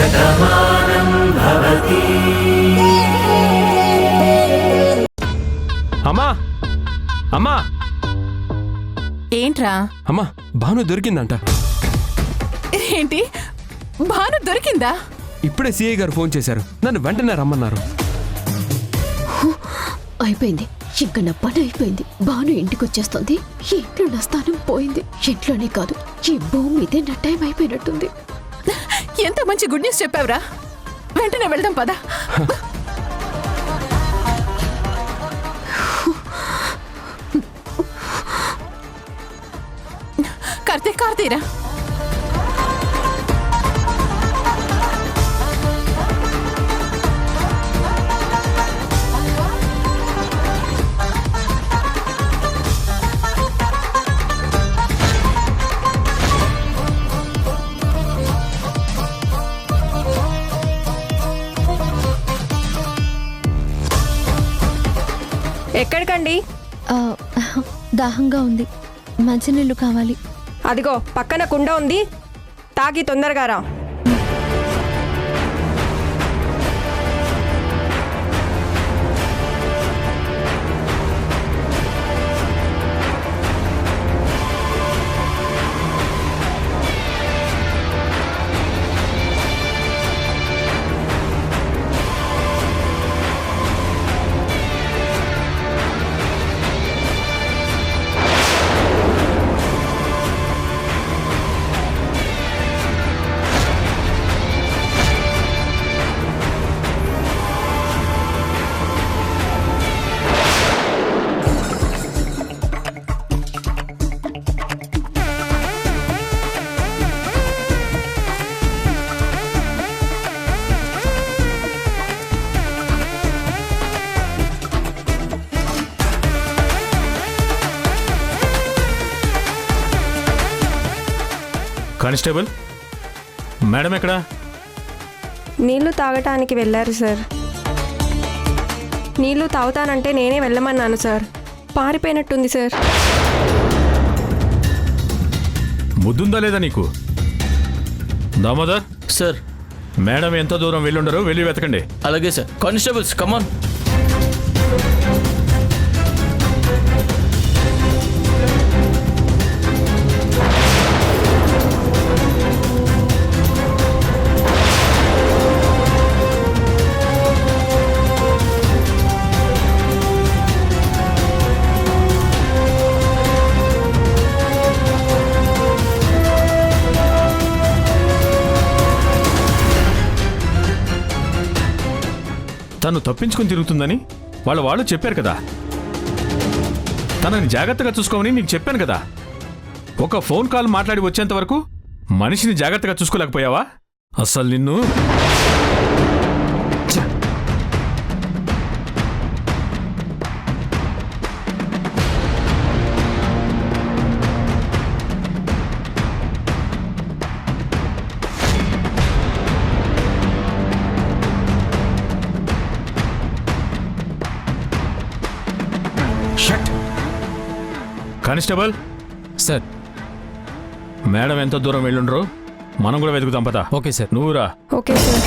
శతమానం భవతి. అమ్మా అమ్మా ఏంట్రా? అమ్మా భాను దొరికిందంట. ఏంటి, భాను దొరికిందా? ఇప్పుడే సిఐ గారు ఫోన్ చేశారు, నన్ను వెంటనే రమ్మన్నారు. అయిపోయింది, ఇంకా నా పని అయిపోయింది. భాను ఇంటికి వచ్చేస్తుంది. ఇంట్లో నా స్థానం పోయింది. ఇంట్లోనే కాదు, ఈ భూమి మీదే నా టైం అయిపోయినట్టుంది. ఎంత మంచి గుడ్ న్యూస్ చెప్పావురా. వెంటనే వెళ్దాం పదా. కార్తీరా. ఎక్కడికండి? దాహంగా ఉంది, మంచినీళ్ళు కావాలి. అదిగో పక్కన కుండ ఉంది, తాగి తొందరగా రా. కానిస్టేబుల్ మేడం ఎక్కడా? నీళ్లు తాగటానికి వెళ్ళారు సార్. నీళ్లు తాగుతానంటే నేనే వెళ్ళమన్నాను సార్. పారిపోయినట్టుంది సార్. బుద్ధుందా లేదా నీకు? దామోదర్ సార్. మేడం ఎంత దూరం వెళ్ళుండరో వెళ్ళి వెతకండి. అలాగే సార్. Constables come on. తను తప్పించుకుని తిరుగుతుందని వాళ్ళు చెప్పారు కదా. తనని జాగ్రత్తగా చూసుకోమని నీకు చెప్పాను కదా. ఒక ఫోన్ కాల్ మాట్లాడి వచ్చేంత వరకు మనిషిని జాగ్రత్తగా చూసుకోలేకపోయావా? అస్సలు నిన్ను. Constable sir. మేడం ఎంత దూరం వెళ్ళుండ్రో మనం కూడా వెతుకుతాం పదా. Okay sir. నువ్వురా. Okay sir.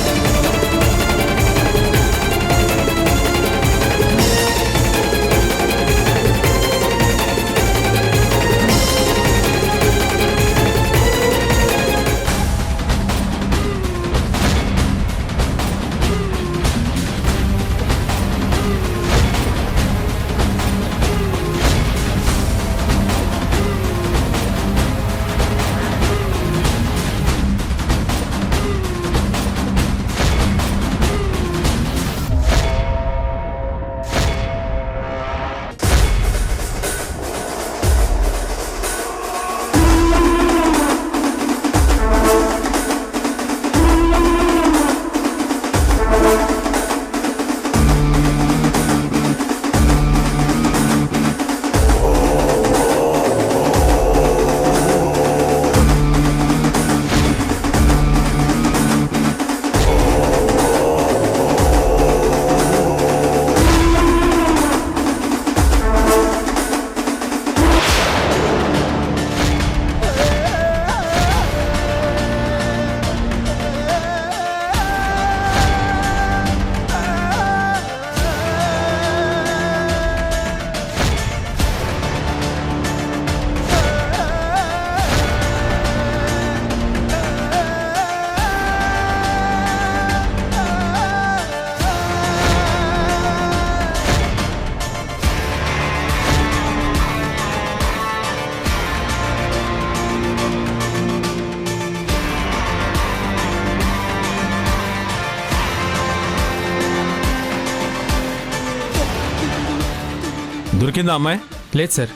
దొరికిందా అమ్మాయి? లేదు సార్,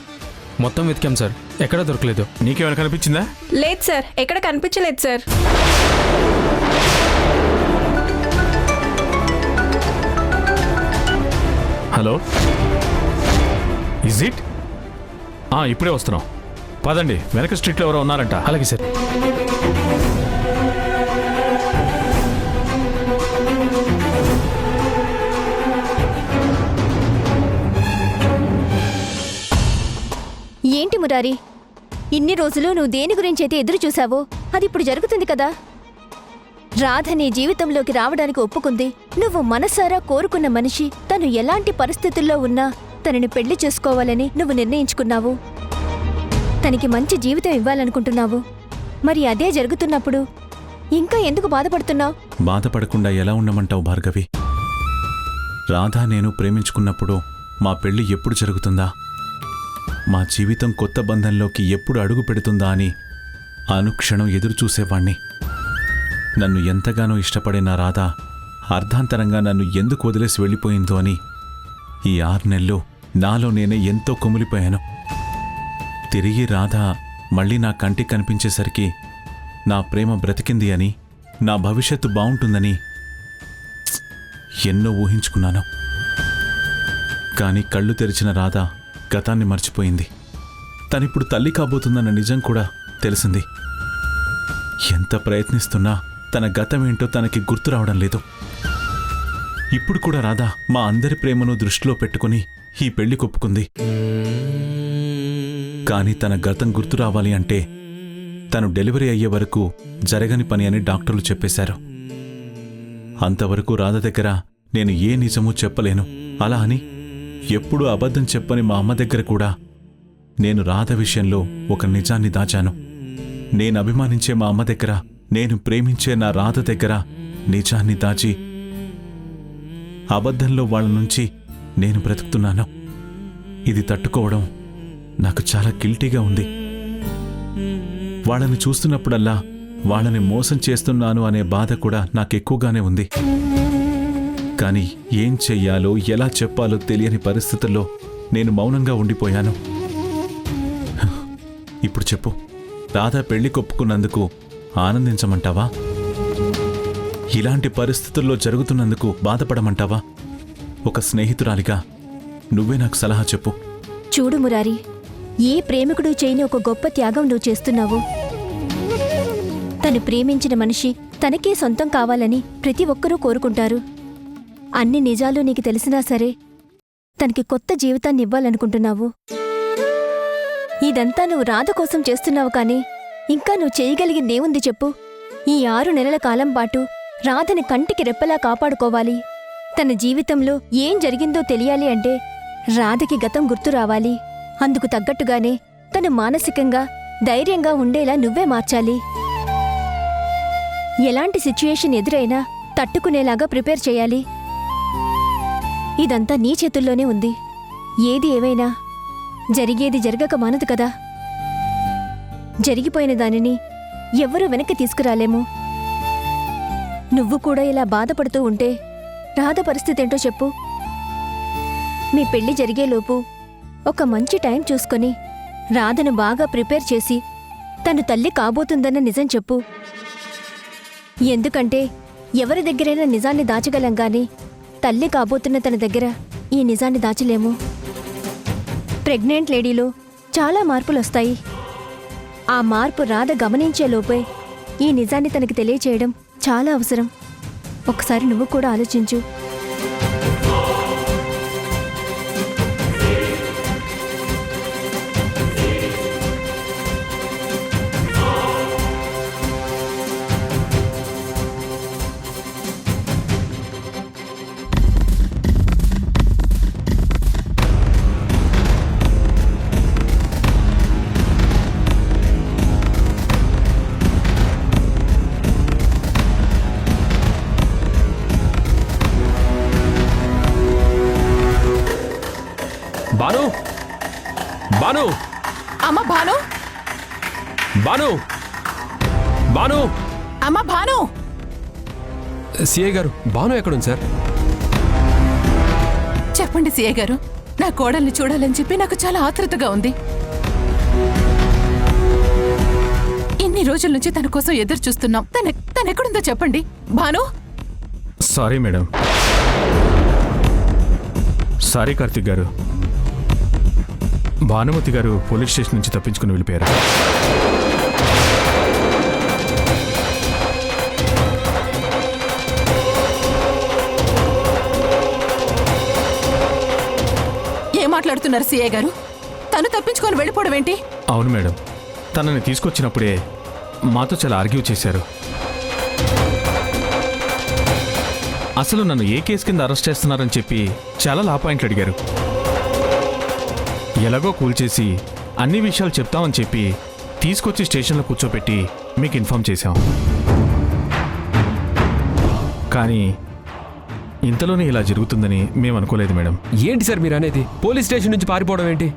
మొత్తం వెతికాం సార్, ఎక్కడా దొరకలేదు. నీకేమైనా కనిపించిందా? లేదు సార్, ఎక్కడ కనిపించలేదు సార్. Hello, is it? ఇప్పుడే వస్తున్నాం. పదండి, వెనక స్ట్రీట్లో ఎవరో ఉన్నారంట. అలాగే సార్. ఏంటి మురారి, ఇన్ని రోజులు నువ్వు దేని గురించైతే ఎదురు చూసావో అది ఇప్పుడు జరుగుతుంది కదా. రాధ నీ జీవితంలోకి రావడానికి ఒప్పుకుంది. నువ్వు మనసారా కోరుకున్న మనిషి తను ఎలాంటి పరిస్థితుల్లో ఉన్నా తనని పెళ్లి చేసుకోవాలని నువ్వు నిర్ణయించుకున్నావు. తనకి మంచి జీవితం ఇవ్వాలనుకుంటున్నావు. మరి అదే జరుగుతున్నప్పుడు ఇంకా ఎందుకు బాధపడుతున్నావు? బాధపడకుండా ఎలా ఉండమంటావు భార్గవి? రాధా నేను ప్రేమించుకున్నప్పుడు మా పెళ్లి ఎప్పుడు జరుగుతుందా, మా జీవితం కొత్త బంధంలోకి ఎప్పుడు అడుగు పెడుతుందా అని అనుక్షణం ఎదురుచూసేవాణ్ణి. నన్ను ఎంతగానో ఇష్టపడే నా రాధా అర్ధాంతరంగా నన్ను ఎందుకు వదిలేసి వెళ్ళిపోయిందో అని ఈ 6 నెలలు నాలో నేనే ఎంతో కుమిలిపోయాను. తిరిగి రాధా మళ్ళీ నా కంటికి కనిపించేసరికి నా ప్రేమ బ్రతికింది అని, నా భవిష్యత్తు బావుంటుందని ఎన్నో ఊహించుకున్నాను. కానీ కళ్ళు తెరిచిన రాధా గతాన్ని మర్చిపోయింది. తనిప్పుడు తల్లి కాబోతుందన్న నిజం కూడా తెలిసింది. ఎంత ప్రయత్నిస్తున్నా తన గతమేంటో తనకి గుర్తు రావడం లేదు. ఇప్పుడు కూడా రాధా మా అందరి ప్రేమను దృష్టిలో పెట్టుకుని ఈ పెళ్లి కొప్పుకుంది. కానీ తన గతం గుర్తు రావాలి అంటే తను డెలివరీ అయ్యే వరకు జరగని పని అని డాక్టర్లు చెప్పేశారు. అంతవరకు రాధ దగ్గర నేను ఏ నిజమూ చెప్పలేను. అలా అని ఎప్పుడూ అబద్ధం చెప్పని మా అమ్మ దగ్గర కూడా నేను రాధ విషయంలో ఒక నిజాన్ని దాచాను. నేను అభిమానించే మా అమ్మ దగ్గర, నేను ప్రేమించే నా రాధ దగ్గర నిజాన్ని దాచి అబద్ధంలో వాళ్ళ నుంచి నేను బ్రతుకుతున్నాను. ఇది తట్టుకోవడం నాకు చాలా గిల్టీగా ఉంది. వాళ్ళని చూస్తున్నప్పుడల్లా వాళ్ళని మోసం చేస్తున్నాను అనే బాధ కూడా నాకెక్కువగానే ఉంది. కానీ ఏం చెయ్యాలో ఎలా చెప్పాలో తెలియని పరిస్థితుల్లో నేను మౌనంగా ఉండిపోయాను. ఇప్పుడు చెప్పు, రాధా పెళ్లి కొప్పుకున్నందుకు ఆనందించమంటావా? ఇలాంటి పరిస్థితుల్లో జరుగుతున్నందుకు బాధపడమంటావా? ఒక స్నేహితురాలిగా నువ్వే నాకు సలహా చెప్పు. చూడు మురారి, ఏ ప్రేమికుడు చేయని ఒక గొప్ప త్యాగం నువ్వు చేస్తున్నావు. తను ప్రేమించిన మనిషి తనకే సొంతం కావాలని ప్రతి ఒక్కరూ కోరుకుంటారు. అన్ని నిజాలు నీకు తెలిసినా సరే తనకి కొత్త జీవితాన్ని ఇవ్వాలనుకుంటున్నావు. ఇదంతా నువ్వు రాధ కోసం చేస్తున్నావు. కానీ ఇంకా నువ్వు చేయగలిగిందేముంది చెప్పు? ఈ 6 నెలల కాలం పాటు రాధని కంటికి రెప్పలా కాపాడుకోవాలి. తన జీవితంలో ఏం జరిగిందో తెలియాలి అంటే రాధకి గతం గుర్తు రావాలి. అందుకు తగ్గట్టుగానే తను మానసికంగా ధైర్యంగా ఉండేలా నువ్వే మార్చాలి. ఎలాంటి సిచ్యుయేషన్ ఎదురైనా తట్టుకునేలాగా ప్రిపేర్ చేయాలి. ఇదంతా నీ చేతుల్లోనే ఉంది. ఏది ఏమైనా జరిగేది జరగక మానదు కదా. జరిగిపోయిన దానిని ఎవ్వరూ వెనక్కి తీసుకురాలేము. నువ్వు కూడా ఇలా బాధపడుతూ ఉంటే రాధ పరిస్థితి ఏంటో చెప్పు. మీ పెళ్లి జరిగేలోపు ఒక మంచి టైం చూసుకొని రాధను బాగా ప్రిపేర్ చేసి తను తల్లి కాబోతుందన్న నిజం చెప్పు. ఎందుకంటే ఎవరి దగ్గరైనా నిజాన్ని దాచగలం గాని తల్లి కాబోతున్న తన దగ్గర ఈ నిజాన్ని దాచలేము. ప్రెగ్నెంట్ లేడీలో చాలా మార్పులొస్తాయి. ఆ మార్పు రాధ గమనించేలోపే ఈ నిజాన్ని తనకి తెలియచేయడం చాలా అవసరం. ఒకసారి నువ్వు కూడా ఆలోచించు. బాను, బాను, అమ్మ భాను, బాను, బాను. అమ్మ భాను. సిఐ గారు, బాను ఎక్కడుంది సార్? చెప్పండి సిఐ గారు, నా కోడల్ని చూడాలని చెప్పి నాకు చాలా ఆతృతగా ఉంది. ఇన్ని రోజుల నుంచి తన కోసం ఎదురు చూస్తున్నాం. తనెక్కడుందో చెప్పండి. Bhanu, sorry madam. Sorry Karthik గారు. భానుమతి గారు పోలీస్ స్టేషన్ నుంచి తప్పించుకుని వెళ్ళిపోయారు. ఏం మాట్లాడుతున్నారు సిఐ గారు? తను తప్పించుకొని వెళ్ళిపోవడం ఏంటి? అవును మేడం, తనని తీసుకొచ్చినప్పుడే మాతో చాలా ఆర్గ్యూ చేశారు. అసలు నన్ను ఏ కేసు కింద అరెస్ట్ చేస్తున్నారని చెప్పి చాలా లా పాయింట్లు అడిగారు. ఎలాగో కూల్చేసి అన్ని విషయాలు చెప్తామని చెప్పి తీసుకొచ్చి స్టేషన్లో కూర్చోపెట్టి మీకు ఇన్ఫార్మ్ చేశాం. కానీ ఇంతలోనే ఇలా జరుగుతుందని మేము అనుకోలేదు మేడం. ఏంటి సార్ మీరు అనేది? పోలీస్ స్టేషన్ నుంచి పారిపోవడం ఏంటి?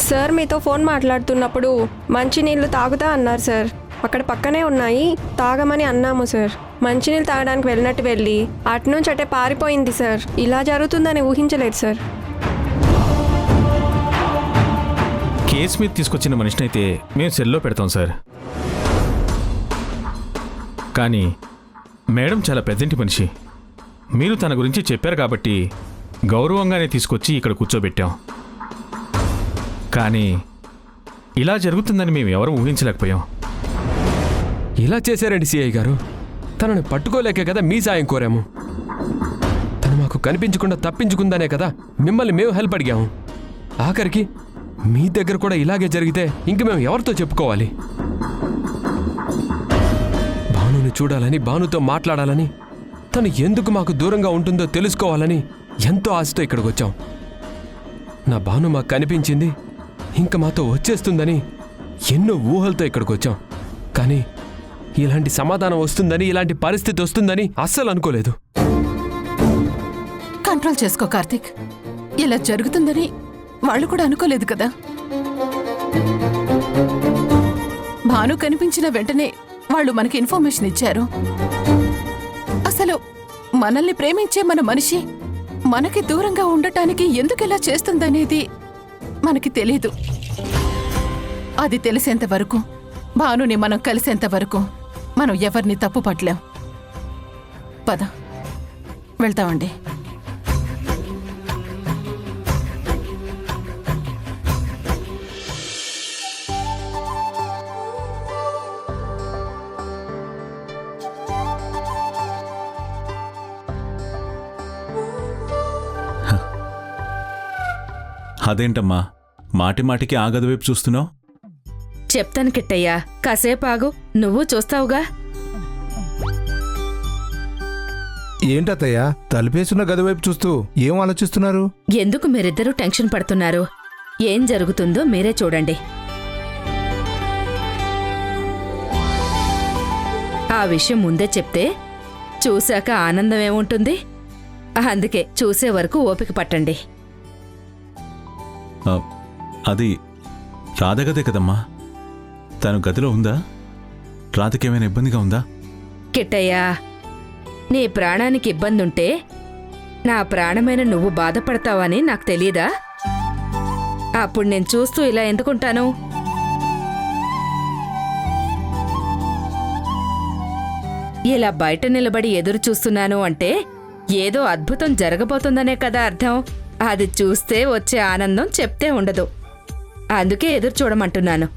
సార్ మీతో ఫోన్ మాట్లాడుతున్నప్పుడు మంచినీళ్ళు తాగుతా అన్నారు సార్. అక్కడ పక్కనే ఉన్నాయి, తాగమని అన్నాము సార్. మంచినీళ్ళు తాగడానికి వెళ్ళినట్టు వెళ్ళి అటునుంచి అటే పారిపోయింది సార్. ఇలా జరుగుతుందని ఊహించలేదు సార్. కేసు మీద తీసుకొచ్చిన మనిషినైతే మేము సెల్లో పెడతాం సార్. కానీ మేడం చాలా పెద్దంటి మనిషి. మీరు తన గురించి చెప్పారు కాబట్టి గౌరవంగానే తీసుకొచ్చి ఇక్కడ కూర్చోబెట్టాం. కానీ ఇలా జరుగుతుందని మేము ఎవరూ ఊహించలేకపోయాం. ఇలా చేశారండి సిఐ గారు. తనని పట్టుకోలేకే కదా మీ సాయం కోరాము. తను మాకు కనిపించకుండా తప్పించుకుందనే కదా మిమ్మల్ని మేము హెల్ప్ అడిగాము. ఆఖరికి మీ దగ్గర కూడా ఇలాగే జరిగితే ఇంక మేము ఎవరితో చెప్పుకోవాలి? భానుని చూడాలని, భానుతో మాట్లాడాలని, తను ఎందుకు మాకు దూరంగా ఉంటుందో తెలుసుకోవాలని ఎంతో ఆశతో ఇక్కడికి వచ్చాం. నా భాను మాకు కనిపించింది, ఇంక మాతో వచ్చేస్తుందని ఎన్నో ఊహలతో ఇక్కడికి వచ్చాం. కానీ ఇలాంటి సమాధానం వస్తుందని, ఇలాంటి పరిస్థితి వస్తుందని అస్సలు అనుకోలేదు. కంట్రోల్ చేసుకో కార్తీక్. ఇలా జరుగుతుందని వాళ్ళు కూడా అనుకోలేదు కదా. భాను కనిపించిన వెంటనే వాళ్ళు మనకి ఇన్ఫర్మేషన్ ఇచ్చారు. అసలు మనల్ని ప్రేమించే మన మనిషి మనకి దూరంగా ఉండటానికి ఎందుకెలా చేస్తుందనేది మనకి తెలీదు. అది తెలిసేంత వరకు, భానుని మనం కలిసేంత వరకు మనం ఎవరిని తప్పు పట్టలేం. పద, వెళ్తామండి. అదేంటమ్మా మాటి మాటికి ఆ గది వైపు చూస్తున్నావు? చెప్తాను కిట్టయ్యా, కాసేపు ఆగు, నువ్వు చూస్తావుగా. ఏంటత్తయ్యా తలుపేసున్న గది వైపు చూస్తూ ఏం ఆలోచిస్తున్నారు? ఎందుకు మీరిద్దరూ టెన్షన్ పడుతున్నారు? ఏం జరుగుతుందో మీరే చూడండి. ఆ విషయం ముందే చెప్తే చూశాక ఆనందం ఏముంటుంది? అందుకే చూసే వరకు ఓపిక పట్టండి. అది రాధ గదే కదమ్మా. తను గదిలో ఉందా? రాధకేమైనా ఇబ్బందిగా ఉందా? కిట్టయ్యా, నీ ప్రాణానికి ఇబ్బందుంటే నా ప్రాణమైన నువ్వు బాధపడతావని నాకు తెలీదా? అప్పుడు నేను చూస్తూ ఇలా ఎందుకుంటాను? ఇలా బయట నిలబడి ఎదురు చూస్తున్నాను అంటే ఏదో అద్భుతం జరగబోతుందనే కదా అర్థం. అది చూస్తే వచ్చే ఆనందం చెప్తే ఉండదు. అందుకే ఎదురు చూడమంటున్నాను.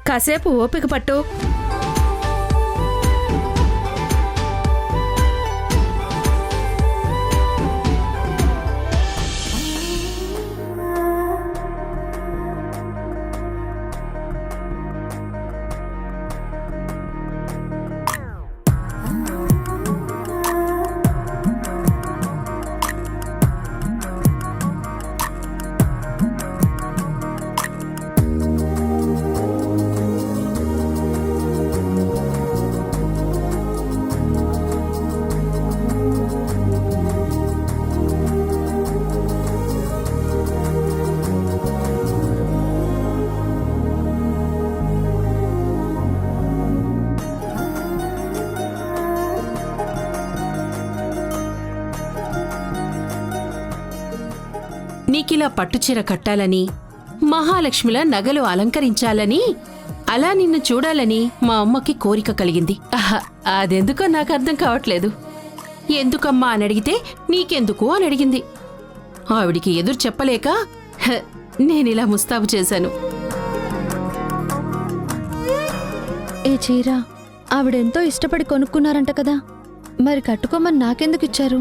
కాసేపు ఓపిక పట్టు. నీకిలా పట్టుచీర కట్టాలని మహాలక్ష్మిలా నగలు అలంకరించాలని అలా నిన్ను చూడాలని మా అమ్మకి కోరిక కలిగింది. అదెందుకో నాకు అర్థం కావట్లేదు. ఎందుకమ్మా అని అడిగితే నీకెందుకు అని అడిగింది. ఆవిడికి ఎదురు చెప్పలేక నేనిలా ముస్తాబు చేశాను. ఏ చీర ఆవిడెంతో ఇష్టపడి కొనుక్కున్నారంట కదా, మరి కట్టుకోమని నాకెందుకు ఇచ్చారు?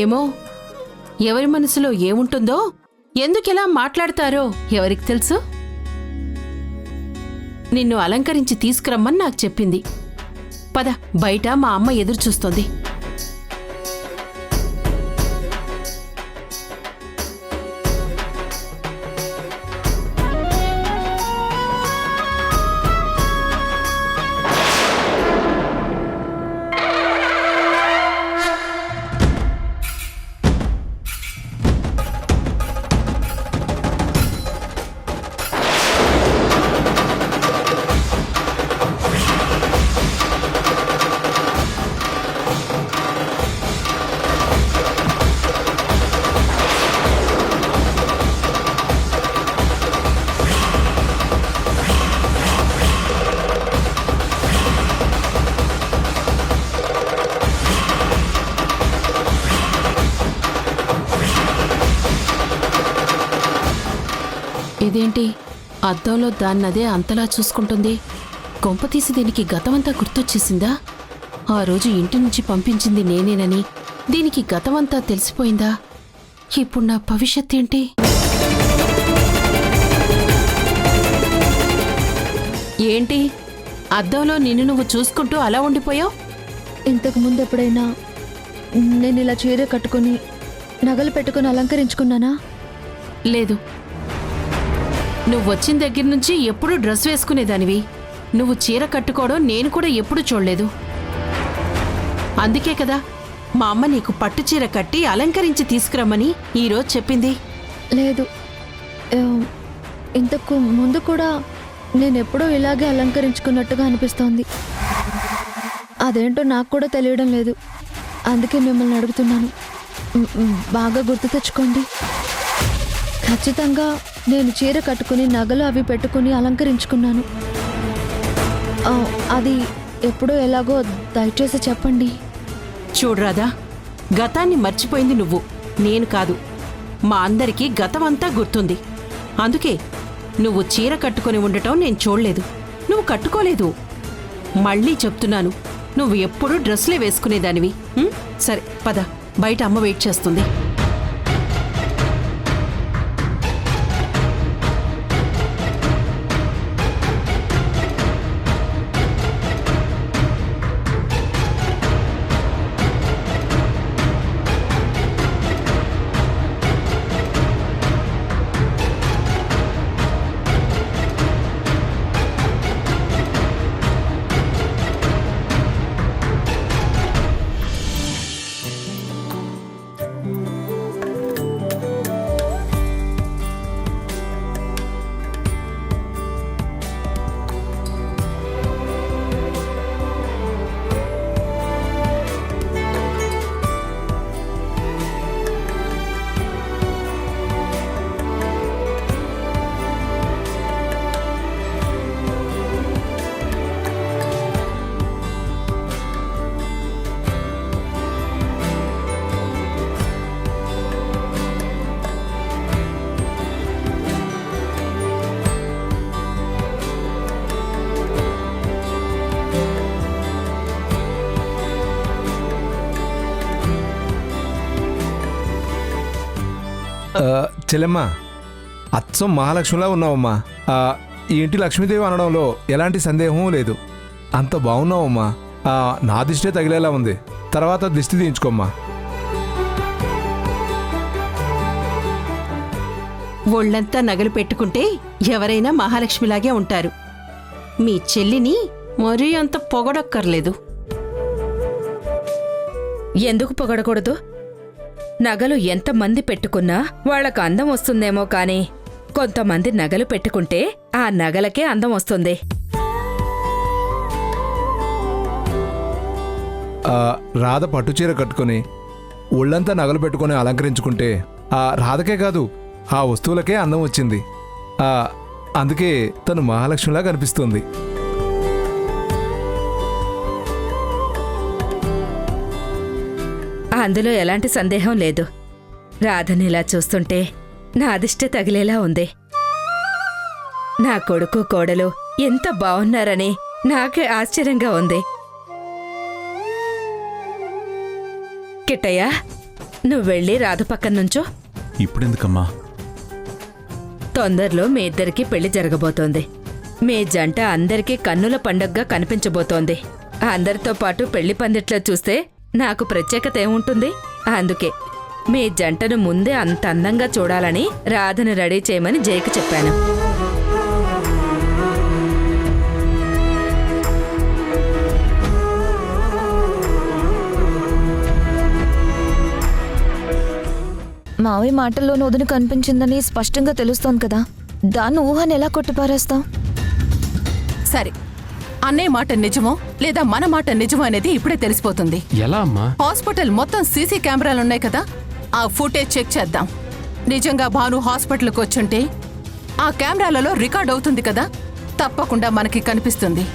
ఏమో, ఎవరి మనసులో ఏముంటుందో ఎందుకెలా మాట్లాడతారో ఎవరికి తెలుసు. నిన్ను అలంకరించి తీసుకురమ్మని నాకు చెప్పింది. పద, బయట మా అమ్మ ఎదురు చూస్తోంది. ఇదేంటి, అద్దంలో దాన్నదే అంతలా చూసుకుంటుంది? కొంపతీసి దీనికి గతమంతా గుర్తొచ్చేసిందా? ఆ రోజు ఇంటి నుంచి పంపించింది నేనేనని దీనికి గతమంతా తెలిసిపోయిందా? ఇప్పుడు నా భవిష్యత్ ఏంటి? ఏంటి, అద్దంలో నిన్ను నువ్వు చూసుకుంటూ అలా ఉండిపోయావు? ఇంతకు ముందు ఎప్పుడైనా నేను ఇలా చీర కట్టుకుని నగలు పెట్టుకుని అలంకరించుకున్నానా? లేదు. నువ్వొచ్చిన దగ్గర నుంచి ఎప్పుడూ డ్రెస్ వేసుకునేదానివి. నువ్వు చీర కట్టుకోవడం నేను కూడా ఎప్పుడూ చూడలేదు. అందుకే కదా మా అమ్మ నీకు పట్టు చీర కట్టి అలంకరించి తీసుకురమ్మని ఈరోజు చెప్పింది. లేదు, ఇంతకు ముందు కూడా నేనెప్పుడూ ఇలాగే అలంకరించుకున్నట్టుగా అనిపిస్తోంది. అదేంటో నాకు కూడా తెలియడం లేదు. అందుకే మిమ్మల్ని అడుగుతున్నాను. బాగా గుర్తు తెచ్చుకోండి. ఖచ్చితంగా నేను చీర కట్టుకుని నగలు అవి పెట్టుకుని అలంకరించుకున్నాను. అది ఎప్పుడో ఎలాగో దయచేసి చెప్పండి. చూడరాదా, గతాన్ని మర్చిపోయింది నువ్వు, నేను కాదు. మా అందరికీ గతమంతా గుర్తుంది. అందుకే నువ్వు చీర కట్టుకుని ఉండటం నేను చూడలేదు. నువ్వు కట్టుకోలేదు. మళ్ళీ చెప్తున్నాను, నువ్వు ఎప్పుడూ డ్రెస్లే వేసుకునేదానివి. సరే పద, బయట అమ్మ వెయిట్ చేస్తుంది. చెల్లెమ్మా, అచ్చం మహాలక్ష్మిలా ఉన్నావమ్మా. ఈ ఇంటి లక్ష్మీదేవి అనడంలో ఎలాంటి సందేహం లేదు. అంత బాగున్నావమ్మా. నా దిష్టే తగిలేలా ఉంది. తర్వాత దిష్టి తీయించుకోమ్మా. ఒళ్ళంతా నగలు పెట్టుకుంటే ఎవరైనా మహాలక్ష్మిలాగే ఉంటారు. మీ చెల్లిని మరీ అంత పొగడక్కర్లేదు. ఎందుకు పొగడకూడదు? నగలు ఎంతమంది పెట్టుకున్నా వాళ్లకు అందం వస్తుందేమో కాని కొంతమంది నగలు పెట్టుకుంటే ఆ నగలకే అందం వస్తుంది. రాధ పట్టుచీర కట్టుకుని ఒళ్ళంతా నగలు పెట్టుకుని అలంకరించుకుంటే రాధకే కాదు ఆ వస్తువులకే అందం వచ్చింది. అందుకే తను మహాలక్ష్మిలా కనిపిస్తుంది. అందులో ఎలాంటి సందేహం లేదు. రాధని ఇలా చూస్తుంటే నా అదిష్ట తగిలేలా ఉంది. నా కొడుకు కోడలు ఎంత బావున్నారని నాకే ఆశ్చర్యంగా ఉంది. కిట్టయ్య, నువ్వెళ్ళి రాధ పక్కన నుంచో. ఇప్పుడెందుకమ్మా? తొందరలో మీ ఇద్దరికీ పెళ్లి జరగబోతోంది. మీ జంట అందరికీ కన్నుల పండగగా కనిపించబోతోంది. అందరితో పాటు పెళ్లి పందిట్లో చూస్తే నాకు ప్రత్యేకత ఏముంటుంది? అందుకే మీ జంటను ముందే అంత అందంగా చూడాలని రాధను రెడీ చేయమని జైకి చెప్పాను. మావయ్య మాటల్లోని వదిన కనిపించిందని స్పష్టంగా తెలుస్తోంది కదా, దాన్ని ఊహని ఎలా కొట్టిపారేస్తాం? సరే, అన్నయ్య మాట నిజమో లేదా మన మాట నిజమో అనేది ఇప్పుడే తెలిసిపోతుంది. ఎలా అమ్మా? హాస్పిటల్ మొత్తం సీసీ కెమెరాలు ఉన్నాయి కదా, ఆ ఫుటేజ్ చెక్ చేద్దాం. నిజంగా భాను హాస్పిటల్కి వచ్చుంటే ఆ కెమెరాలలో రికార్డ్ అవుతుంది కదా, తప్పకుండా మనకి కనిపిస్తుంది.